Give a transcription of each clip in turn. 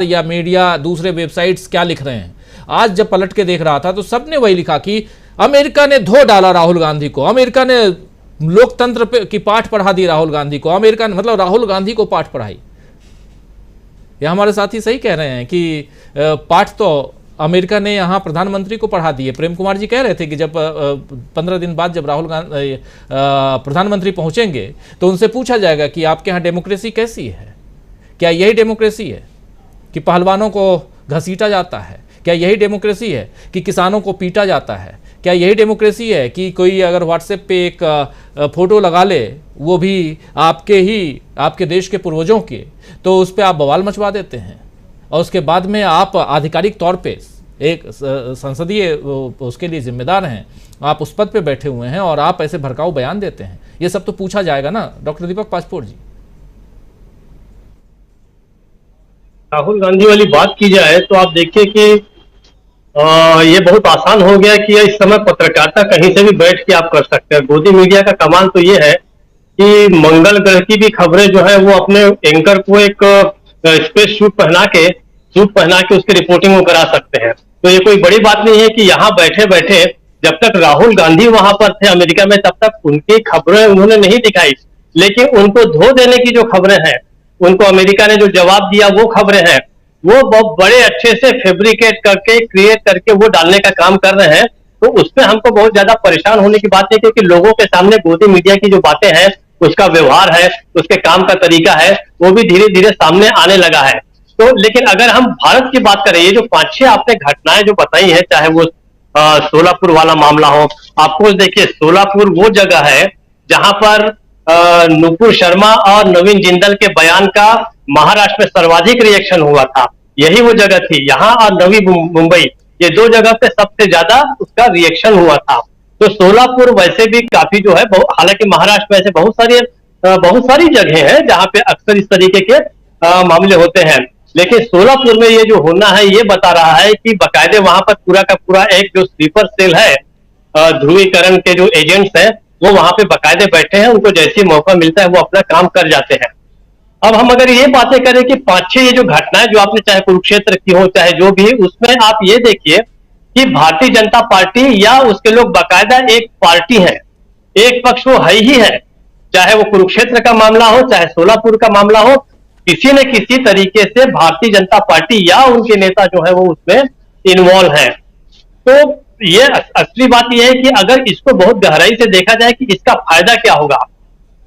या मीडिया दूसरे वेबसाइट्स क्या लिख रहे हैं। आज जब पलट के देख रहा था तो सबने वही लिखा कि अमेरिका ने धो डाला राहुल गांधी को, अमेरिका ने लोकतंत्र की पाठ पढ़ा दी राहुल गांधी को, अमेरिका ने मतलब राहुल गांधी को पाठ पढ़ाई। ये हमारे साथी सही कह रहे हैं कि पाठ तो अमेरिका ने यहाँ प्रधानमंत्री को पढ़ा दिए। प्रेम कुमार जी कह रहे थे कि जब 15 दिन बाद जब राहुल गांधी प्रधानमंत्री पहुंचेंगे तो उनसे पूछा जाएगा कि आपके यहाँ डेमोक्रेसी कैसी है, क्या यही डेमोक्रेसी है कि पहलवानों को घसीटा जाता है, क्या यही डेमोक्रेसी है कि किसानों को पीटा जाता है, क्या यही डेमोक्रेसी है कि कोई अगर व्हाट्सएप पे एक फ़ोटो लगा ले वो भी आपके देश के पूर्वजों के, तो उस पर आप बवाल मचवा देते हैं और उसके बाद में आप आधिकारिक तौर पे एक संसदीय उसके लिए जिम्मेदार हैं, आप उस पद पे बैठे हुए हैं और आप ऐसे भड़काऊ बयान देते हैं। ये सब तो पूछा जाएगा ना डॉक्टर दीपक पासपोर्ट जी। राहुल गांधी वाली बात की जाए तो आप देखिए कि ये बहुत आसान हो गया कि इस समय पत्रकारिता कहीं से भी बैठ के आप कर सकते हैं। गोदी मीडिया का कमाल तो ये है कि मंगल ग्रह की भी खबरें जो है वो अपने एंकर को एक स्पेस सूट पहना के उसकी रिपोर्टिंग वो करा सकते हैं। तो ये कोई बड़ी बात नहीं है कि यहाँ बैठे बैठे जब तक राहुल गांधी वहां पर थे अमेरिका में तब तक उनकी खबरें उन्होंने नहीं दिखाई, लेकिन उनको धो देने की जो खबरें हैं, उनको अमेरिका ने जो जवाब दिया वो खबरें हैं, वो बहुत बड़े अच्छे से फैब्रिकेट करके क्रिएट करके वो डालने का काम कर रहे हैं। तो उसमें हमको बहुत ज्यादा परेशान होने की बात है, क्योंकि लोगों के सामने गोदी मीडिया की जो बातें हैं, उसका व्यवहार है, उसके काम का तरीका है, वो भी धीरे धीरे सामने आने लगा है। तो लेकिन अगर हम भारत की बात करें, ये जो 5-6 आपने घटनाएं जो बताई है, चाहे वो सोलापुर वाला मामला हो, आपको देखिए सोलापुर वो जगह है जहां पर नुपुर शर्मा और नवीन जिंदल के बयान का महाराष्ट्र में सर्वाधिक रिएक्शन हुआ था। यही वो जगह थी, यहाँ और नवी मुंबई, ये दो जगह पे सबसे ज्यादा उसका रिएक्शन हुआ था। तो सोलापुर वैसे भी काफी जो है, हालांकि महाराष्ट्र में ऐसे बहुत सारी जगह हैं जहां पे अक्सर इस तरीके के मामले होते हैं, लेकिन सोलापुर में ये जो होना है ये बता रहा है कि बाकायदे वहां पर पूरा का पूरा एक जो स्लीपर सेल है, ध्रुवीकरण के जो एजेंट्स हैं वो वहां पे बाकायदे बैठे हैं, उनको जैसे मौका मिलता है वो अपना काम कर जाते हैं। अब हम अगर ये बातें करें कि 5-6 ये जो घटनाएं जो आपने चाहे कुरुक्षेत्र की हो चाहे जो भी, उसमें आप ये देखिए कि भारतीय जनता पार्टी या उसके लोग बाकायदा एक पार्टी है, एक पक्ष वो है ही है, चाहे वो कुरुक्षेत्र का मामला हो चाहे सोलापुर का मामला हो, किसी न किसी तरीके से भारतीय जनता पार्टी या उनके नेता जो है वो उसमें इन्वॉल्व है। तो ये असली बात यह है कि अगर इसको बहुत गहराई से देखा जाए कि इसका फायदा क्या होगा,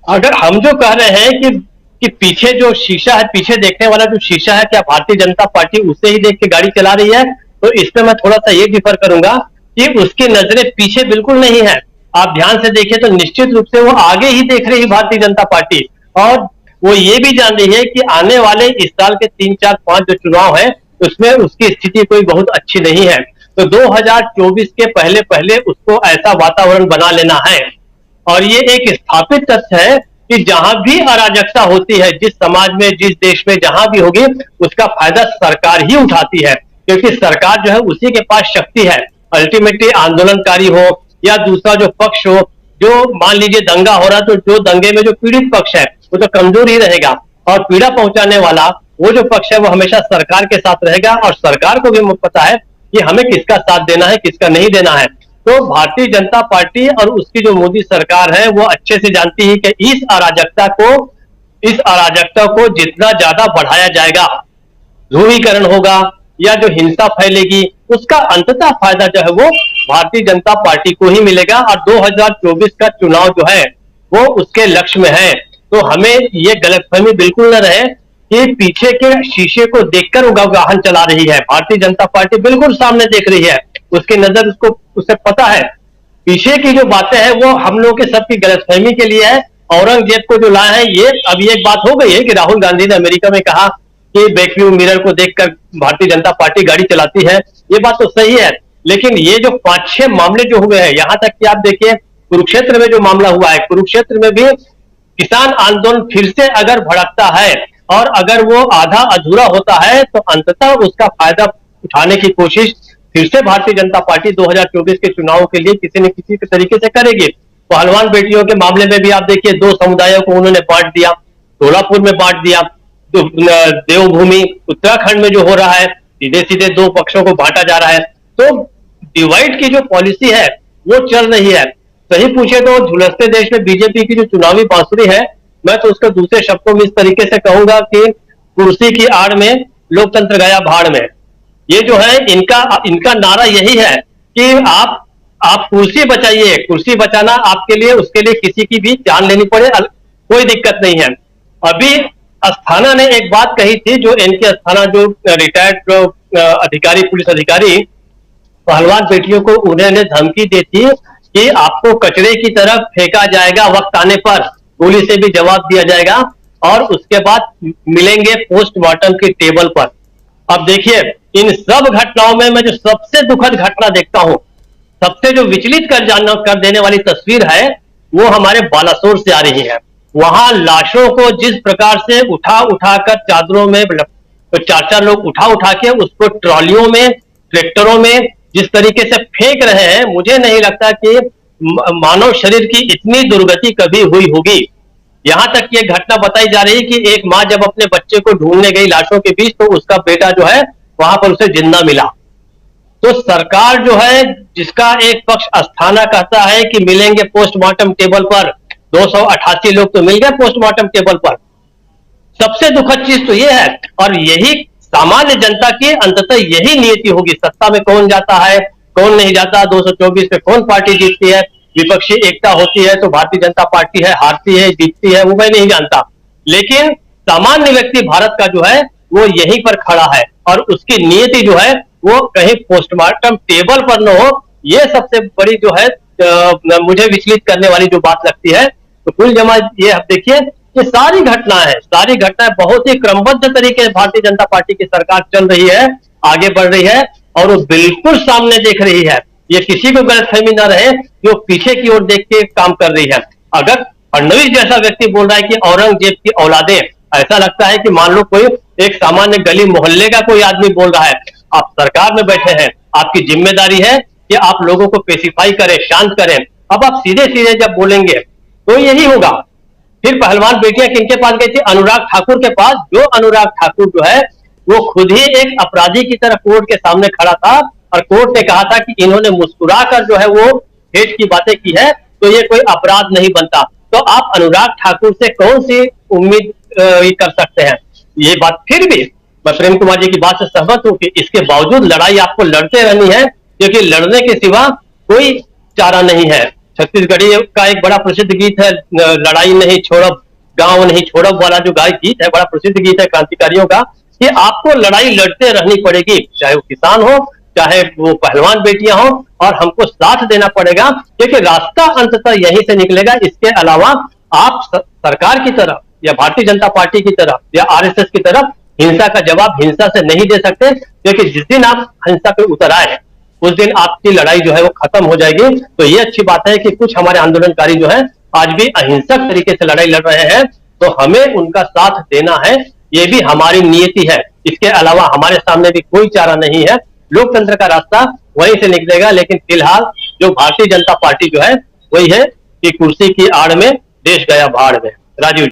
अगर हम जो कह रहे हैं कि पीछे जो शीशा है, पीछे देखने वाला जो शीशा है, क्या भारतीय जनता पार्टी उसे ही देख के गाड़ी चला रही है, तो इसमें मैं थोड़ा सा ये डिफर करूंगा कि उसकी नजरें पीछे बिल्कुल नहीं है। आप ध्यान से देखिए तो निश्चित रूप से वो आगे ही देख रही है भारतीय जनता पार्टी, और वो ये भी जान रही है कि आने वाले इस साल के 3, 4, 5 जो चुनाव है उसमें उसकी स्थिति कोई बहुत अच्छी नहीं है। तो 2024 के पहले पहले उसको ऐसा वातावरण बना लेना है। और ये एक स्थापित तथ्य है कि जहां भी अराजकता होती है, जिस समाज में, जिस देश में जहां भी होगी, उसका फायदा सरकार ही उठाती है, क्योंकि सरकार जो है उसी के पास शक्ति है। अल्टीमेटली आंदोलनकारी हो या दूसरा जो पक्ष हो, जो मान लीजिए दंगा हो रहा है तो जो दंगे में जो पीड़ित पक्ष है वो तो कमजोर ही रहेगा, और पीड़ा पहुंचाने वाला वो जो पक्ष है वो हमेशा सरकार के साथ रहेगा, और सरकार को भी पता है कि हमें किसका साथ देना है किसका नहीं देना है। तो भारतीय जनता पार्टी और उसकी जो मोदी सरकार है वो अच्छे से जानती है कि इस अराजकता को जितना ज्यादा बढ़ाया जाएगा, ध्रुवीकरण होगा या जो हिंसा फैलेगी, उसका अंततः फायदा जो है वो भारतीय जनता पार्टी को ही मिलेगा, और 2024 का चुनाव जो है वो उसके लक्ष्य में है। तो हमें ये गलतफहमी बिल्कुल न रहे कि पीछे के शीशे को देखकर वो वाहन चला रही है। भारतीय जनता पार्टी बिल्कुल सामने देख रही है, उसकी नजर उसे पता है। पीछे की जो बातें हैं वो हम लोग के सबकी गलतफहमी के लिए है। औरंगजेब को जो लाए हैं, ये अभी एक बात हो गई है कि राहुल गांधी ने अमेरिका में कहा कि बैकव्यू मिरर को देखकर भारतीय जनता पार्टी गाड़ी चलाती है, ये बात तो सही है, लेकिन ये जो 5-6 मामले जो हुए हैं, यहां तक कि आप देखिए कुरुक्षेत्र में जो मामला हुआ है, कुरुक्षेत्र में भी किसान आंदोलन फिर से अगर भड़कता है और अगर वो आधा अधूरा होता है तो अंततः उसका फायदा उठाने की कोशिश फिर से भारतीय जनता पार्टी 2024 के चुनाव के लिए किसी न किसी तरीके से करेगी। पहलवान बेटियों के मामले में भी आप देखिए 2 समुदायों को उन्होंने बांट दिया, सोलापुर में बांट दिया, देवभूमि उत्तराखंड में जो हो रहा है, सीधे सीधे दो पक्षों को बांटा जा रहा है। तो डिवाइड की जो पॉलिसी है वो चल रही है। सही पूछे तो झुलसते देश में बीजेपी की जो चुनावी बांसुरी है, मैं तो उसको दूसरे शब्दों में इस तरीके से कहूंगा कि कुर्सी की आड़ में लोकतंत्र गया भाड़ में। ये जो है इनका इनका नारा यही है कि आप कुर्सी बचाइए, कुर्सी बचाना आपके लिए, उसके लिए किसी की भी जान लेनी पड़े, कोई दिक्कत नहीं है। अभी अस्थाना ने एक बात कही थी, जो एनके अस्थाना जो रिटायर्ड अधिकारी, पुलिस अधिकारी, पहलवान बेटियों को उन्होंने धमकी दी थी कि आपको कचरे की तरफ फेंका जाएगा, वक्त आने पर गोली से भी जवाब दिया जाएगा और उसके बाद मिलेंगे पोस्टमार्टम की टेबल पर। अब देखिए, इन सब घटनाओं में मैं जो सबसे दुखद घटना देखता हूं, सबसे जो विचलित कर देने वाली तस्वीर है, वो हमारे बालासोर से आ रही है। वहां लाशों को जिस प्रकार से उठा उठाकर चादरों में, तो चार लोग उठा के उसको ट्रॉलियों में, ट्रैक्टरों में जिस तरीके से फेंक रहे हैं, मुझे नहीं लगता कि मानव शरीर की इतनी दुर्गति कभी हुई होगी। यहां तक ये घटना बताई जा रही है कि एक मां जब अपने बच्चे को ढूंढने गई लाशों के बीच, तो उसका बेटा जो है वहां पर उसे जिंदा मिला। तो सरकार जो है, जिसका एक पक्ष अस्थाना कहता है कि मिलेंगे पोस्टमार्टम टेबल पर, 288 लोग तो मिल गए पोस्टमार्टम टेबल पर। सबसे दुखद चीज तो यह है, और यही सामान्य जनता की अंततः यही नियति होगी। सत्ता में कौन जाता है, कौन नहीं जाता, 224 में कौन पार्टी जीतती है, विपक्षी एकता होती है तो भारतीय जनता पार्टी है, हारती है, जीतती है, वो मैं नहीं जानता। लेकिन सामान्य व्यक्ति भारत का जो है वो यहीं पर खड़ा है, और उसकी नियति जो है वो कहीं पोस्टमार्टम टेबल पर न हो। ये सबसे बड़ी जो है मुझे विचलित करने वाली जो बात लगती है। तो कुल जमा ये आप देखिए, ये सारी घटनाएं बहुत ही क्रमबद्ध तरीके से भारतीय जनता पार्टी की सरकार चल रही है, आगे बढ़ रही है, और वो बिल्कुल सामने देख रही है। ये किसी को गलतफहमी ना रहे कि वो पीछे की ओर देख के काम कर रही है। अगर फडणवीस जैसा व्यक्ति बोल रहा है कि औरंगजेब की औलादें, ऐसा लगता है कि मान लो कोई एक सामान्य गली मोहल्ले का कोई आदमी बोल रहा है। आप सरकार में बैठे हैं, आपकी जिम्मेदारी है कि आप लोगों को पेसिफाई करें, शांत करें। अब आप सीधे सीधे जब बोलेंगे तो यही होगा। फिर पहलवान बेटियां किनके पास गई थी? अनुराग ठाकुर के पास। जो अनुराग ठाकुर जो है वो खुद ही एक अपराधी की तरह कोर्ट के सामने खड़ा था, और कोर्ट ने कहा था कि इन्होंने मुस्कुराकर जो है वो हेट की बातें की है, तो ये कोई अपराध नहीं बनता। तो आप अनुराग ठाकुर से कौन सी उम्मीद कर सकते हैं? ये बात फिर भी मैं प्रेम कुमार जी की बात से सहमत हूं कि इसके बावजूद लड़ाई आपको लड़ते रहनी है, क्योंकि लड़ने के सिवा कोई चारा नहीं है। छत्तीसगढ़ी का एक बड़ा प्रसिद्ध गीत है, लड़ाई नहीं छोड़ब, गांव नहीं छोड़ब वाला जो गीत है, बड़ा प्रसिद्ध गीत है क्रांतिकारियों का, कि आपको लड़ाई लड़ते रहनी पड़ेगी, चाहे वो किसान हो, चाहे वो पहलवान बेटियां हो, और हमको साथ देना पड़ेगा, क्योंकि रास्ता अंततः यहीं से निकलेगा। इसके अलावा आप सरकार की तरफ या भारतीय जनता पार्टी की तरफ या आरएसएस की तरफ हिंसा का जवाब हिंसा से नहीं दे सकते, क्योंकि जिस दिन आप हिंसा पे उतर आए उस दिन आपकी लड़ाई जो है वो खत्म हो जाएगी। तो ये अच्छी बात है कि कुछ हमारे आंदोलनकारी जो है आज भी अहिंसक तरीके से लड़ाई लड़ रहे हैं, तो हमें उनका साथ देना है, ये भी हमारी नियति है। इसके अलावा हमारे सामने भी कोई चारा नहीं है। लोकतंत्र का रास्ता वहीं से निकलेगा, लेकिन फिलहाल जो भारतीय जनता पार्टी जो है वही है कि कुर्सी की आड़ में देश गया भाड़ में। राजीव।